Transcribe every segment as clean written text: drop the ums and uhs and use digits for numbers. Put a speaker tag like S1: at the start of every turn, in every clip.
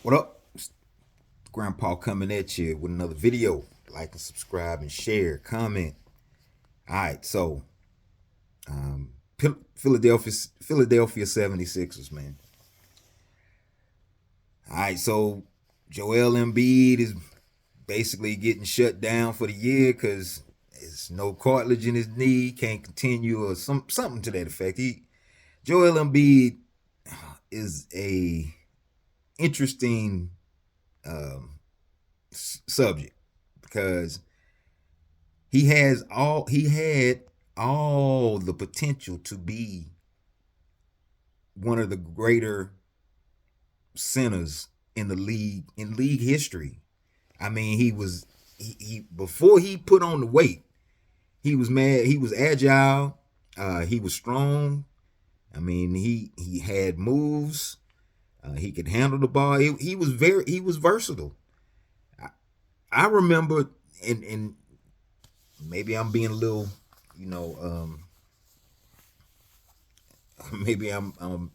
S1: What up? It's Grandpa coming at you with another video. Like and subscribe and share, comment. All right, so Philadelphia 76ers, man. All right, so Joel Embiid is basically getting shut down for the year because there's no cartilage in his knee, can't continue, or something to that effect. Joel Embiid is a interesting um, subject because he had all the potential to be one of the greater centers in league history. I mean, he before he put on the weight, he was mad. He was agile. He was strong. I mean, he had moves. He could handle the ball. He was versatile. I, I remember, and maybe I'm being a little, you know, maybe I'm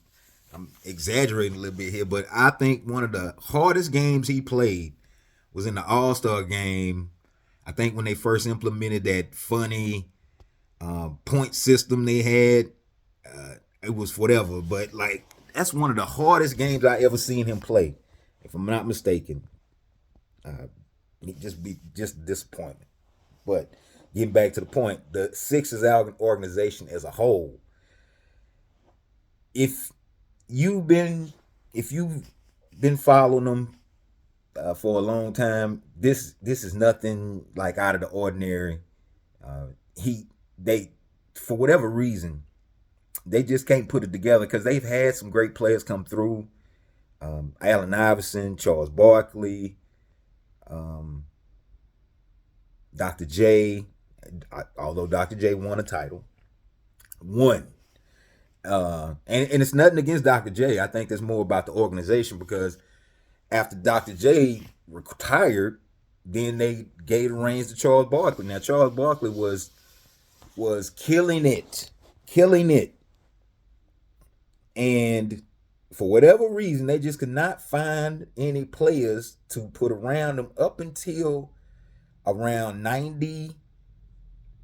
S1: exaggerating a little bit here, but I think one of the hardest games he played was in the All Star game. I think when they first implemented that funny point system they had, it was whatever. But like that's one of the hardest games I ever seen him play, if I'm not mistaken. It just be just disappointment. But getting back to the point, the Sixers organization as a whole, if you've been if you've been following them for a long time, this is nothing like out of the ordinary. He they for whatever reason they just can't put it together because they've had some great players come through. Allen Iverson, Charles Barkley, um, Dr. J. Although Dr. J won a title, one. And it's nothing against Dr. J. I think there's more about the organization because after Dr. J retired, then they gave the reins to Charles Barkley. Now Charles Barkley was killing it, and for whatever reason, they just could not find any players to put around him up until around 90.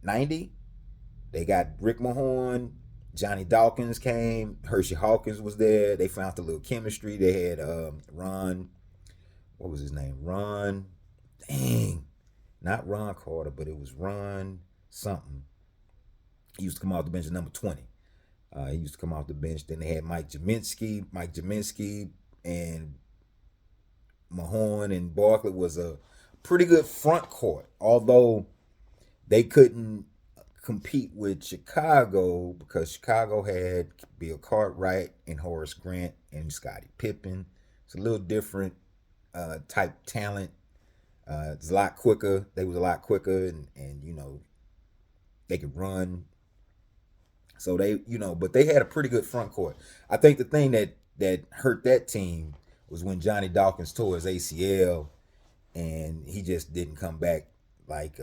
S1: They got Rick Mahorn, Johnny Dawkins came, Hershey Hawkins was there. They found a little chemistry. They had Ron, what was his name? Ron, dang, not Ron Carter, but it was Ron something. He used to come off the bench at number 20. He used to come off the bench. Then they had Mike Jaminski, and Mahorn and Barkley was a pretty good front court. Although they couldn't compete with Chicago because Chicago had Bill Cartwright and Horace Grant and Scottie Pippen. It's a little different type talent. It's a lot quicker. They was a lot quicker, and they could run. So but they had a pretty good front court. I think the thing that hurt that team was when Johnny Dawkins tore his ACL, and he just didn't come back like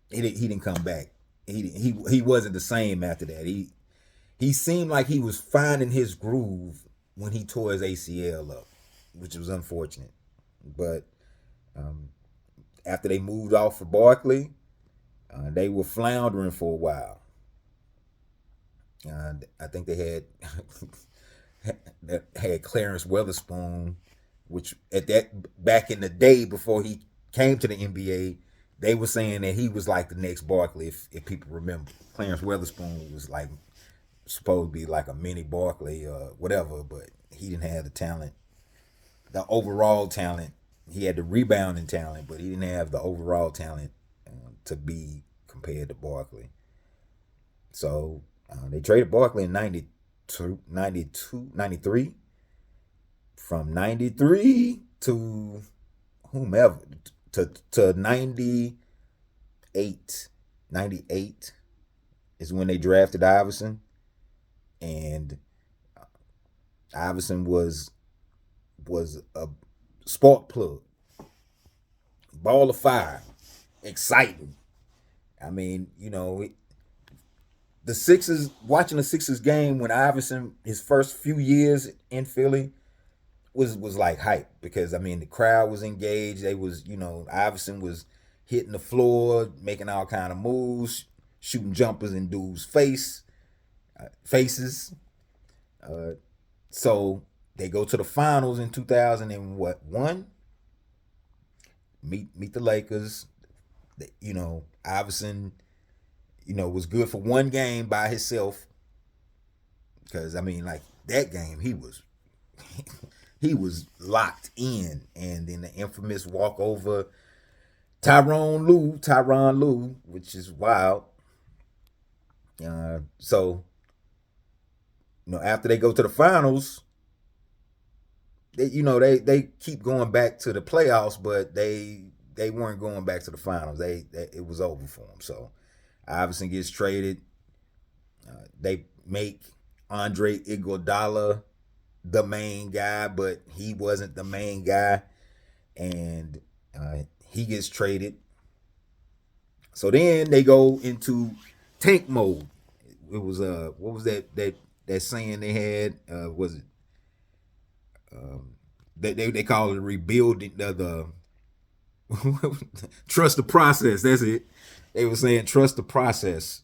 S1: he didn't come back. He wasn't the same after that. He seemed like he was finding his groove when he tore his ACL up, which was unfortunate. But um, after they moved off for Barkley, they were floundering for a while. I think they had Clarence Weatherspoon, which at that back in the day before he came to the NBA, they were saying that he was like the next Barkley. If people remember, Clarence Weatherspoon was like supposed to be like a mini Barkley or whatever, but he didn't have the talent, the overall talent. He had the rebounding talent, but he didn't have the overall talent to be compared to Barkley. So they traded Barkley in 93, from 93 to whomever, to 98 is when they drafted Iverson, and Iverson was a spark plug, ball of fire, exciting. I mean, the Sixers, watching the Sixers game when Iverson, his first few years in Philly, was like hype because I mean the crowd was engaged. They was Iverson was hitting the floor, making all kind of moves, shooting jumpers in dudes' faces. Uh, so they go to the finals in 2000 and what one meet the Lakers. Iverson was good for one game by himself because I mean like that game he was he was locked in, and then the infamous walkover Tyronn Lue, which is wild. So after they go to the finals, they keep going back to the playoffs, but they weren't going back to the finals. It was over for them. So Iverson gets traded. They make Andre Iguodala the main guy, but he wasn't the main guy, and he gets traded. So then they go into tank mode. It was what was that saying they had? Was it they call it rebuilding the trust the process. That's it. They were saying trust the process.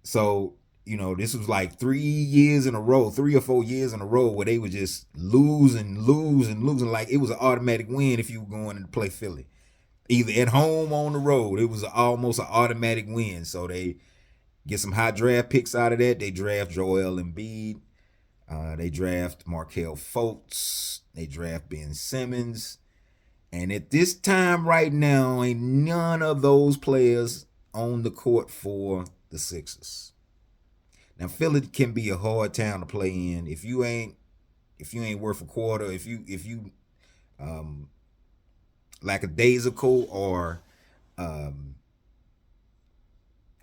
S1: So this was like 3 or 4 years in a row where they were just losing. Like it was an automatic win if you were going to play Philly, either at home or on the road. It was almost an automatic win. So they get some high draft picks out of that. They draft Joel Embiid. They draft Markelle Fultz. They draft Ben Simmons. And at this time right now, ain't none of those players on the court for the Sixers. Now Philly can be a hard town to play in if you ain't worth a quarter. If you lackadaisical or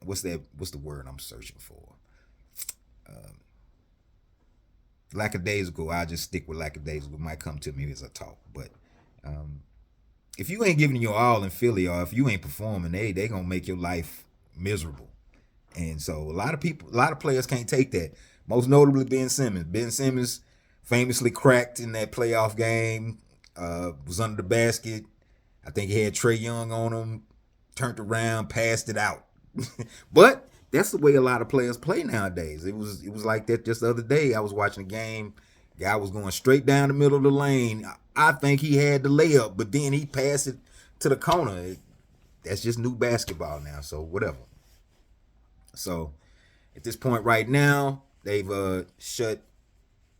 S1: what's the word I'm searching for? Lackadaisical. I'll just stick with lackadaisical. It might come to me as I talk, but if you ain't giving your all in Philly, or if you ain't performing, they gonna make your life miserable. And so a lot of players can't take that. Most notably Ben Simmons. Ben Simmons famously cracked in that playoff game. Was under the basket. I think he had Trae Young on him. Turned around, passed it out. But that's the way a lot of players play nowadays. It was like that just the other day. I was watching a game. Guy was going straight down the middle of the lane. I think he had the layup, but then he passed it to the corner. That's just new basketball now, so whatever. So at this point right now, they've shut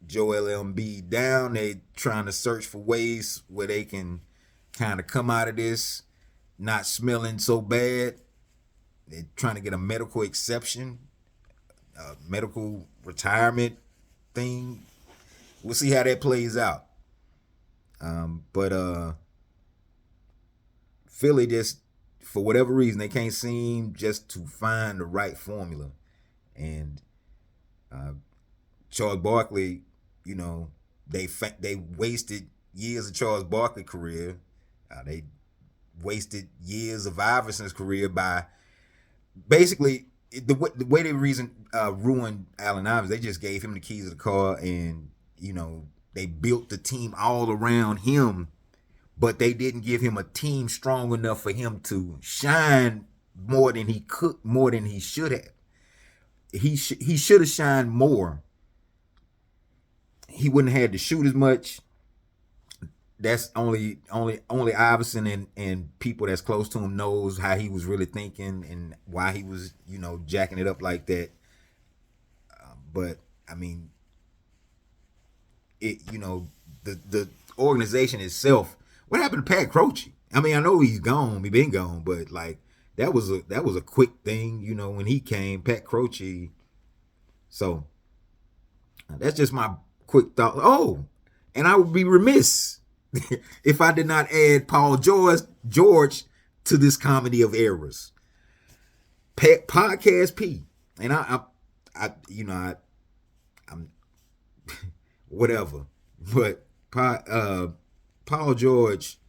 S1: Joel Embiid down. They trying to search for ways where they can kind of come out of this not smelling so bad. They're trying to get a medical exception, a medical retirement thing. We'll see how that plays out. But Philly just, for whatever reason, they can't seem just to find the right formula. And Charles Barkley, they wasted years of Charles Barkley's career. They wasted years of Iverson's career by basically the way they ruined Allen Iverson. They just gave him the keys of the car, and they built the team all around him, but they didn't give him a team strong enough for him to shine more than he should have. He should have shined more. He wouldn't have had to shoot as much. That's only Iverson and people that's close to him knows how he was really thinking and why he was jacking it up like that. But I mean, the organization itself. What happened to Pat Croce? I mean, I know he's gone. He been gone, but like that was a quick thing. When he came, Pat Croce. So that's just my quick thought. Oh, and I would be remiss if I did not add Paul George to this comedy of errors. Podcast P, and I'm whatever. But Paul George,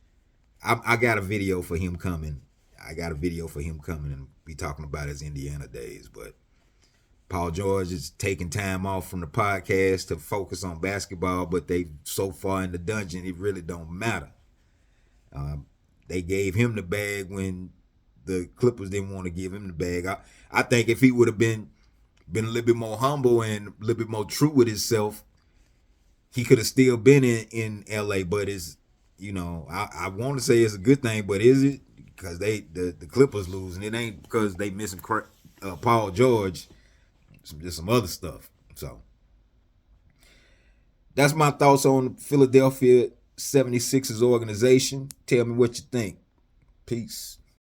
S1: I got a video for him coming. And be talking about his Indiana days. But Paul George is taking time off from the podcast to focus on basketball, but they so far in the dungeon, it really don't matter. They gave him the bag when the Clippers didn't want to give him the bag. I think if he would have been a little bit more humble and a little bit more true with himself, he could have still been in LA. But it's, I want to say it's a good thing, but is it? Because the Clippers losing, it ain't because they missing Paul George. Just some other stuff. So that's my thoughts on the Philadelphia 76ers organization. Tell me what you think. Peace.